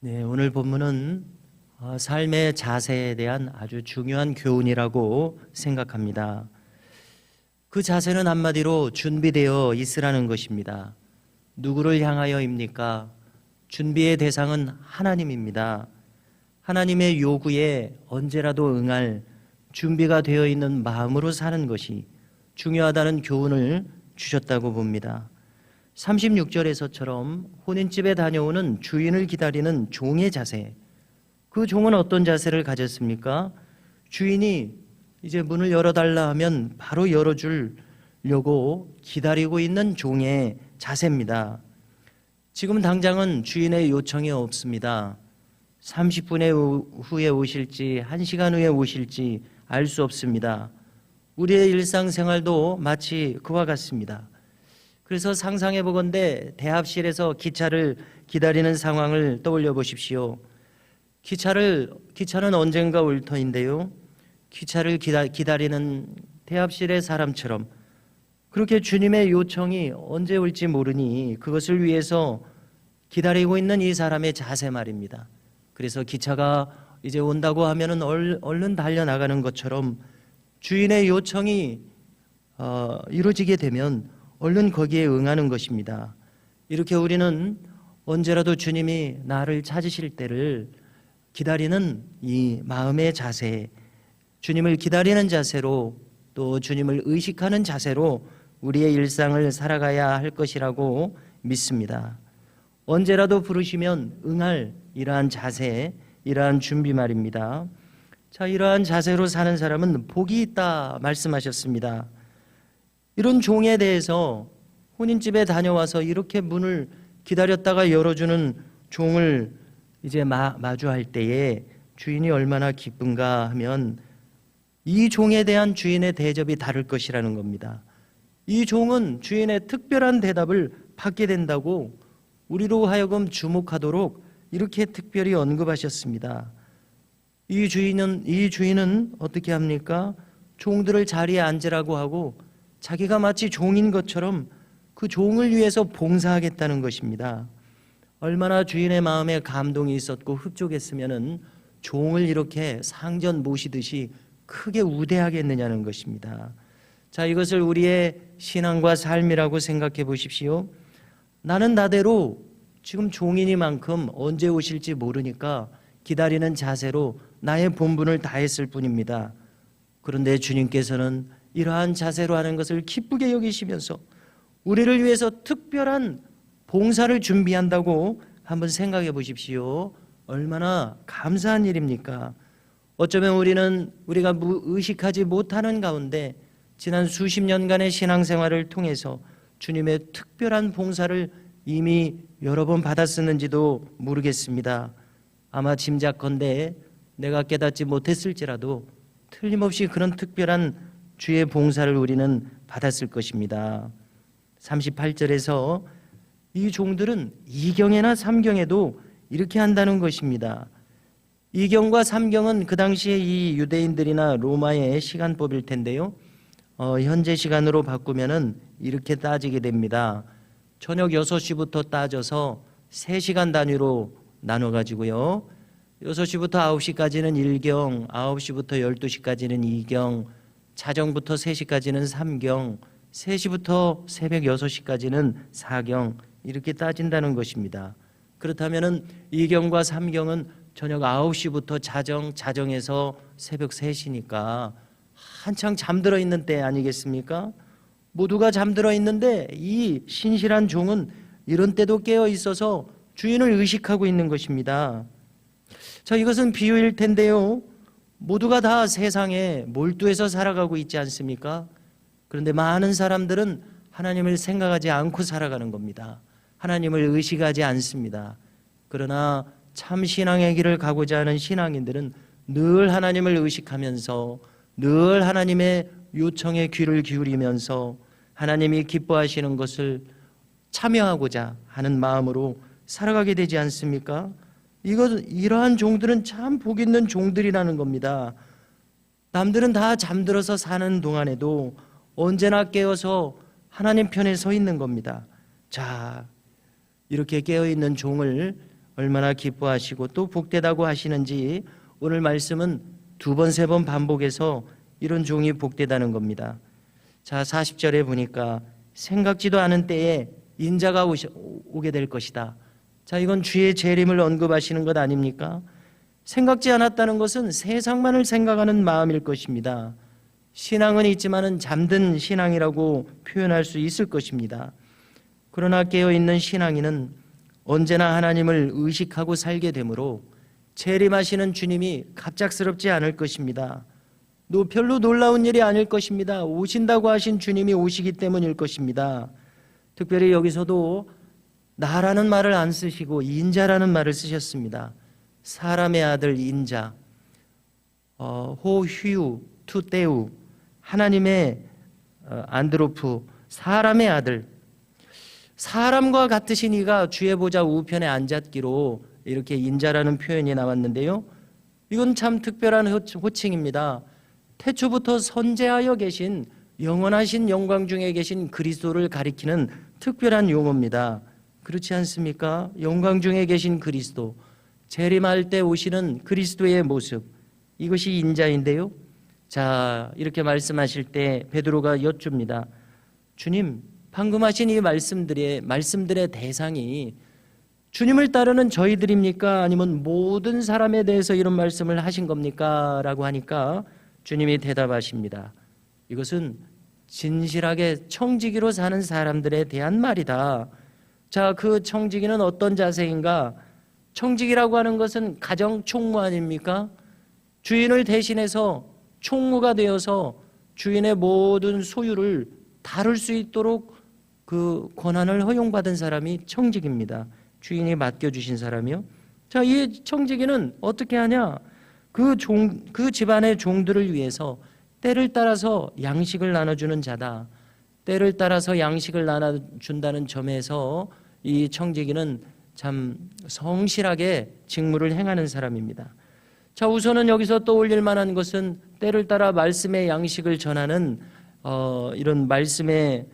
네, 오늘 본문은 삶의 자세에 대한 아주 중요한 교훈이라고 생각합니다. 그 자세는 한마디로 준비되어 있으라는 것입니다. 누구를 향하여입니까? 준비의 대상은 하나님입니다. 하나님의 요구에 언제라도 응할 준비가 되어 있는 마음으로 사는 것이 중요하다는 교훈을 주셨다고 봅니다. 36절에서처럼 혼인집에 다녀오는 주인을 기다리는 종의 자세, 그 종은 어떤 자세를 가졌습니까? 주인이 이제 문을 열어달라 하면 바로 열어주려고 기다리고 있는 종의 자세입니다. 지금 당장은 주인의 요청이 없습니다. 30분 후에 오실지 1시간 후에 오실지 알 수 없습니다. 우리의 일상생활도 마치 그와 같습니다. 그래서 상상해 보건대 대합실에서 기차를 기다리는 상황을 떠올려 보십시오. 기차는 언젠가 올 터인데요. 기차를 기다리는 대합실의 사람처럼 그렇게 주님의 요청이 언제 올지 모르니 그것을 위해서 기다리고 있는 이 사람의 자세 말입니다. 그래서 기차가 이제 온다고 하면은 얼른 달려나가는 것처럼 주인의 요청이 이루어지게 되면 얼른 거기에 응하는 것입니다. 이렇게 우리는 언제라도 주님이 나를 찾으실 때를 기다리는 이 마음의 자세, 주님을 기다리는 자세로 또 주님을 의식하는 자세로 우리의 일상을 살아가야 할 것이라고 믿습니다. 언제라도 부르시면 응할 이러한 자세, 이러한 준비 말입니다. 자, 이러한 자세로 사는 사람은 복이 있다 말씀하셨습니다. 이런 종에 대해서 혼인집에 다녀와서 이렇게 문을 기다렸다가 열어주는 종을 이제 마주할 때에 주인이 얼마나 기쁜가 하면 이 종에 대한 주인의 대접이 다를 것이라는 겁니다. 이 종은 주인의 특별한 대답을 받게 된다고 우리로 하여금 주목하도록 이렇게 특별히 언급하셨습니다. 이 주인은 어떻게 합니까? 종들을 자리에 앉으라고 하고 자기가 마치 종인 것처럼 그 종을 위해서 봉사하겠다는 것입니다. 얼마나 주인의 마음에 감동이 있었고 흡족했으면은 종을 이렇게 상전 모시듯이 크게 우대하겠느냐는 것입니다. 자, 이것을 우리의 신앙과 삶이라고 생각해 보십시오. 나는 나대로 지금 종이니만큼 언제 오실지 모르니까 기다리는 자세로 나의 본분을 다했을 뿐입니다. 그런데 주님께서는 이러한 자세로 하는 것을 기쁘게 여기시면서 우리를 위해서 특별한 봉사를 준비한다고 한번 생각해 보십시오. 얼마나 감사한 일입니까? 어쩌면 우리가 의식하지 못하는 가운데 지난 수십 년간의 신앙생활을 통해서 주님의 특별한 봉사를 이미 여러 번 받았었는지도 모르겠습니다. 아마 짐작컨대 내가 깨닫지 못했을지라도 틀림없이 그런 특별한 주의 봉사를 우리는 받았을 것입니다. 38절에서 이 종들은 2경이나 3경에도 이렇게 한다는 것입니다. 2경과 3경은 그 당시에 이 유대인들이나 로마의 시간법일 텐데요. 현재 시간으로 바꾸면은 이렇게 따지게 됩니다. 저녁 6시부터 따져서 3시간 단위로 나눠가지고요. 6시부터 9시까지는 1경, 9시부터 12시까지는 2경, 자정부터 3시까지는 3경, 3시부터 새벽 6시까지는 4경 이렇게 따진다는 것입니다. 그렇다면 2경과 3경은 저녁 9시부터 자정에서 새벽 3시니까 한창 잠들어 있는 때 아니겠습니까? 모두가 잠들어 있는데 이 신실한 종은 이런 때도 깨어 있어서 주인을 의식하고 있는 것입니다. 자, 이것은 비유일 텐데요. 모두가 다 세상에 몰두해서 살아가고 있지 않습니까? 그런데 많은 사람들은 하나님을 생각하지 않고 살아가는 겁니다. 하나님을 의식하지 않습니다. 그러나 참 신앙의 길을 가고자 하는 신앙인들은 늘 하나님을 의식하면서 늘 하나님의 요청에 귀를 기울이면서 하나님이 기뻐하시는 것을 참여하고자 하는 마음으로 살아가게 되지 않습니까? 이러한 종들은 참 복 있는 종들이라는 겁니다. 남들은 다 잠들어서 사는 동안에도 언제나 깨어서 하나님 편에 서 있는 겁니다. 자, 이렇게 깨어있는 종을 얼마나 기뻐하시고 또 복되다고 하시는지 오늘 말씀은 두 번, 세 번 반복해서 이런 종이 복되다는 겁니다. 자, 40절에 보니까 생각지도 않은 때에 인자가 오게 될 것이다. 자, 이건 주의 재림을 언급하시는 것 아닙니까? 생각지 않았다는 것은 세상만을 생각하는 마음일 것입니다. 신앙은 있지만은 잠든 신앙이라고 표현할 수 있을 것입니다. 그러나 깨어있는 신앙인은 언제나 하나님을 의식하고 살게 되므로 재림하시는 주님이 갑작스럽지 않을 것입니다. 별로 놀라운 일이 아닐 것입니다. 오신다고 하신 주님이 오시기 때문일 것입니다. 특별히 여기서도 나라는 말을 안 쓰시고 인자라는 말을 쓰셨습니다. 사람의 아들 인자, 호휴 투떼우, 하나님의 안드로프, 사람의 아들. 사람과 같으신 이가 주의 보좌 우편에 앉았기로 이렇게 인자라는 표현이 나왔는데요, 이건 참 특별한 호칭입니다. 태초부터 선재하여 계신 영원하신 영광 중에 계신 그리스도를 가리키는 특별한 용어입니다. 그렇지 않습니까? 영광 중에 계신 그리스도, 재림할 때 오시는 그리스도의 모습, 이것이 인자인데요. 자, 이렇게 말씀하실 때 베드로가 여쭙니다. 주님, 방금 하신 이 말씀들의 대상이 주님을 따르는 저희들입니까? 아니면 모든 사람에 대해서 이런 말씀을 하신 겁니까? 라고 하니까 주님이 대답하십니다. 이것은 진실하게 청지기로 사는 사람들에 대한 말이다. 자, 그 청지기는 어떤 자세인가? 청지기라고 하는 것은 가정 총무 아닙니까? 주인을 대신해서 총무가 되어서 주인의 모든 소유를 다룰 수 있도록 그 권한을 허용받은 사람이 청지기입니다. 주인이 맡겨주신 사람이요. 자, 이 청지기는 어떻게 하냐? 그 집안의 종들을 위해서 때를 따라서 양식을 나눠주는 자다. 때를 따라서 양식을 나눠준다는 점에서 이 청지기는 참 성실하게 직무를 행하는 사람입니다. 자, 우선은 여기서 떠올릴 만한 것은 때를 따라 말씀의 양식을 전하는 이런 말씀에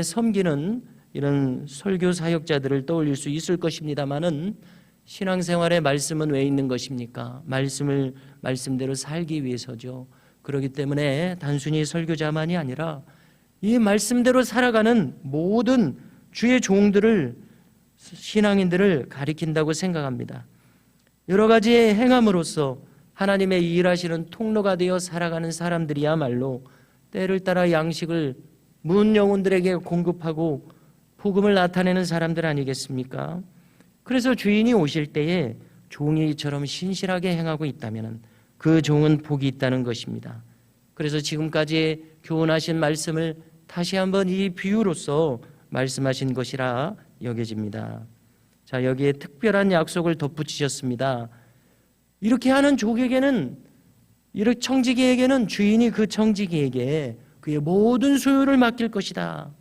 섬기는 이런 설교 사역자들을 떠올릴 수 있을 것입니다만은, 신앙생활의 말씀은 왜 있는 것입니까? 말씀대로 살기 위해서죠. 그렇기 때문에 단순히 설교자만이 아니라 이 말씀대로 살아가는 모든 주의 종들을, 신앙인들을 가리킨다고 생각합니다. 여러 가지의 행함으로써 하나님의 일하시는 통로가 되어 살아가는 사람들이야말로 때를 따라 양식을 문 영혼들에게 공급하고 복음을 나타내는 사람들 아니겠습니까? 그래서 주인이 오실 때에 종이 이처럼 신실하게 행하고 있다면 그 종은 복이 있다는 것입니다. 그래서 지금까지 교훈하신 말씀을 다시 한번 이 비유로서 말씀하신 것이라 여겨집니다. 자, 여기에 특별한 약속을 덧붙이셨습니다. 이렇게 하는 족에게는, 이렇게 청지기에게는 주인이 그 청지기에게 그의 모든 소유를 맡길 것이다.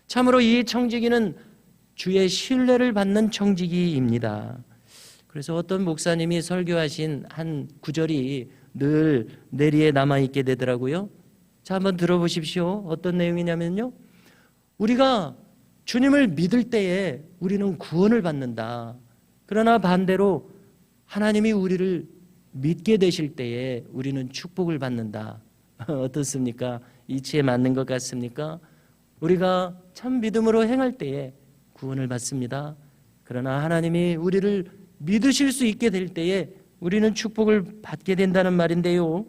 참으로 이 청지기는 주의 신뢰를 받는 청지기입니다. 그래서 어떤 목사님이 설교하신 한 구절이 늘 뇌리에 남아있게 되더라고요. 자, 한번 들어보십시오. 어떤 내용이냐면요, 우리가 주님을 믿을 때에 우리는 구원을 받는다. 그러나 반대로 하나님이 우리를 믿게 되실 때에 우리는 축복을 받는다. 어떻습니까? 이치에 맞는 것 같습니까? 우리가 참 믿음으로 행할 때에 구원을 받습니다. 그러나 하나님이 우리를 믿으실 수 있게 될 때에 우리는 축복을 받게 된다는 말인데요,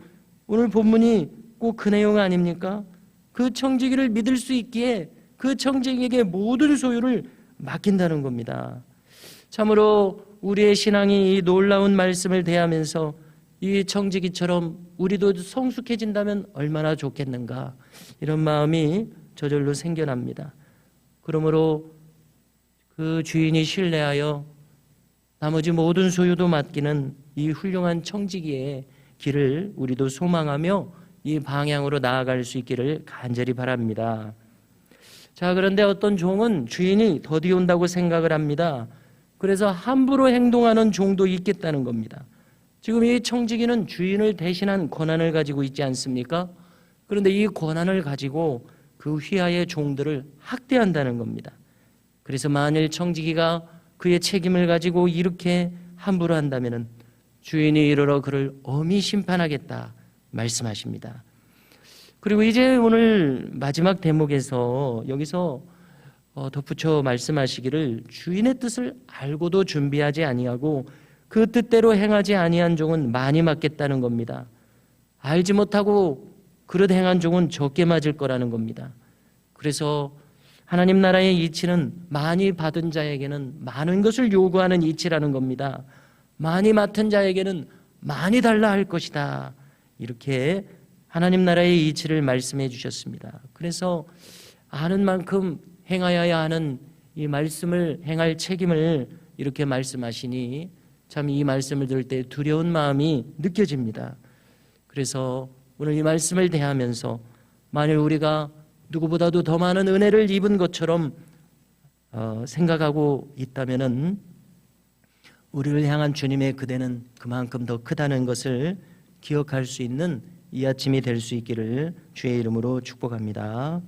오늘 본문이 꼭 그 내용 아닙니까? 그 청지기를 믿을 수 있기에 그 청지기에게 모든 소유를 맡긴다는 겁니다. 참으로 우리의 신앙이 이 놀라운 말씀을 대하면서 이 청지기처럼 우리도 성숙해진다면 얼마나 좋겠는가, 이런 마음이 저절로 생겨납니다. 그러므로 그 주인이 신뢰하여 나머지 모든 소유도 맡기는 이 훌륭한 청지기의 길을 우리도 소망하며 이 방향으로 나아갈 수 있기를 간절히 바랍니다. 자, 그런데 어떤 종은 주인이 더디 온다고 생각을 합니다. 그래서 함부로 행동하는 종도 있겠다는 겁니다. 지금 이 청지기는 주인을 대신한 권한을 가지고 있지 않습니까? 그런데 이 권한을 가지고 그 휘하의 종들을 학대한다는 겁니다. 그래서 만일 청지기가 그의 책임을 가지고 이렇게 함부로 한다면은 주인이 이르러 그를 엄히 심판하겠다 말씀하십니다. 그리고 이제 오늘 마지막 대목에서 여기서 덧붙여 말씀하시기를 주인의 뜻을 알고도 준비하지 아니하고 그 뜻대로 행하지 아니한 종은 많이 맞겠다는 겁니다. 알지 못하고 그릇 행한 종은 적게 맞을 거라는 겁니다. 그래서 하나님 나라의 이치는 많이 받은 자에게는 많은 것을 요구하는 이치라는 겁니다. 많이 맡은 자에게는 많이 달라 할 것이다. 이렇게 하나님 나라의 이치를 말씀해 주셨습니다. 그래서 아는 만큼 행하여야 하는 이 말씀을 행할 책임을 이렇게 말씀하시니 참 이 말씀을 들을 때 두려운 마음이 느껴집니다. 그래서 오늘 이 말씀을 대하면서 만일 우리가 누구보다도 더 많은 은혜를 입은 것처럼 생각하고 있다면은 우리를 향한 주님의 그대는 그만큼 더 크다는 것을 기억할 수 있는 이 아침이 될 수 있기를 주의 이름으로 축복합니다.